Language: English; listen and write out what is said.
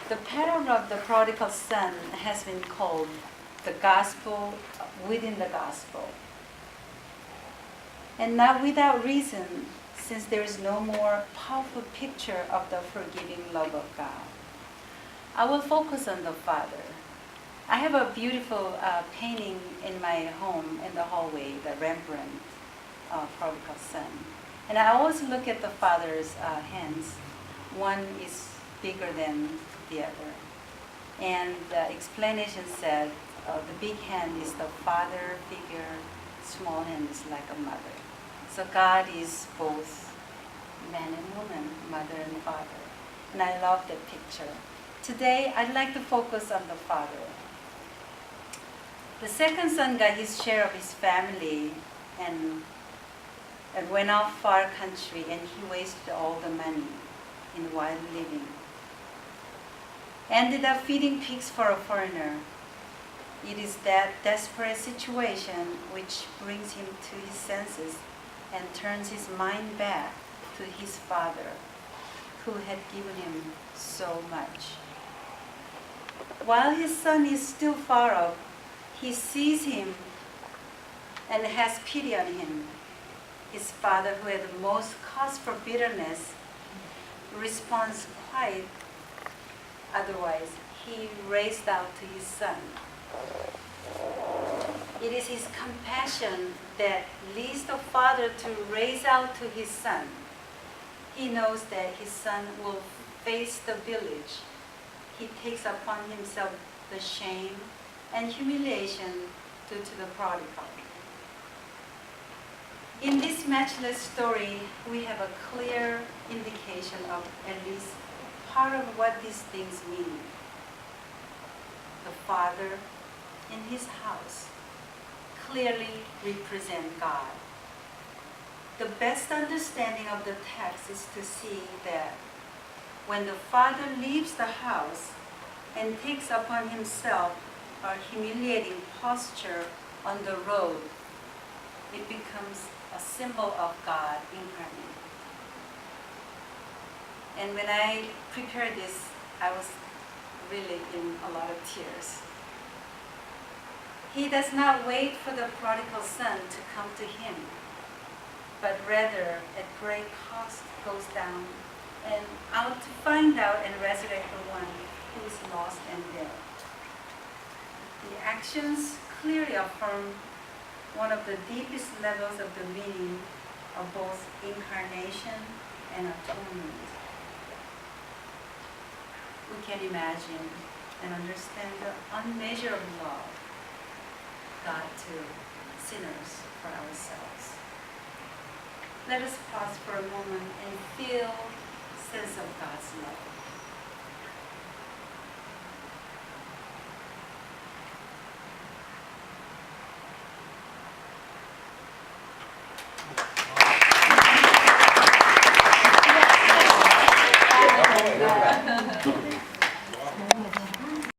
The parable of the prodigal son has been called the gospel within the gospel. And not without reason, since there is no more powerful picture of the forgiving love of God. I will focus on the Father. I have a beautiful painting in my home in the hallway, the Rembrandt prodigal son. And I always look at the Father's hands. One is bigger than the other. And the explanation said the big hand is the Father figure, small hand is like a mother. So God is both man and woman, mother and father. And I love that picture. Today, I'd like to focus on the Father. The second son got his share of his family and went off far country, and he wasted all the money in wild living. Ended up feeding pigs for a foreigner. It is that desperate situation which brings him to his senses and turns his mind back to his father, who had given him so much. While his son is still far off, he sees him and has pity on him. His father, who had the most cause for bitterness, responds quite otherwise. He raised out to his son. It is his compassion that leads the father to raise out to his son. He knows that his son will face the village. He takes upon himself the shame and humiliation due to the prodigal. In this matchless story, we have a clear indication of at least part of what these things mean. The Father in his house clearly represent God. The best understanding of the text is to see that when the Father leaves the house and takes upon himself a humiliating posture on the road, it becomes a symbol of God incarnate. And when I prepared this, I was really in a lot of tears. He does not wait for the prodigal son to come to him, but rather at great cost goes down and out to find out and resurrect the one who is lost and dead. The actions clearly affirm one of the deepest levels of the meaning of both incarnation and atonement. We can imagine and understand the unmeasurable love God to sinners for ourselves. Let us pause for a moment and feel the sense of God's love.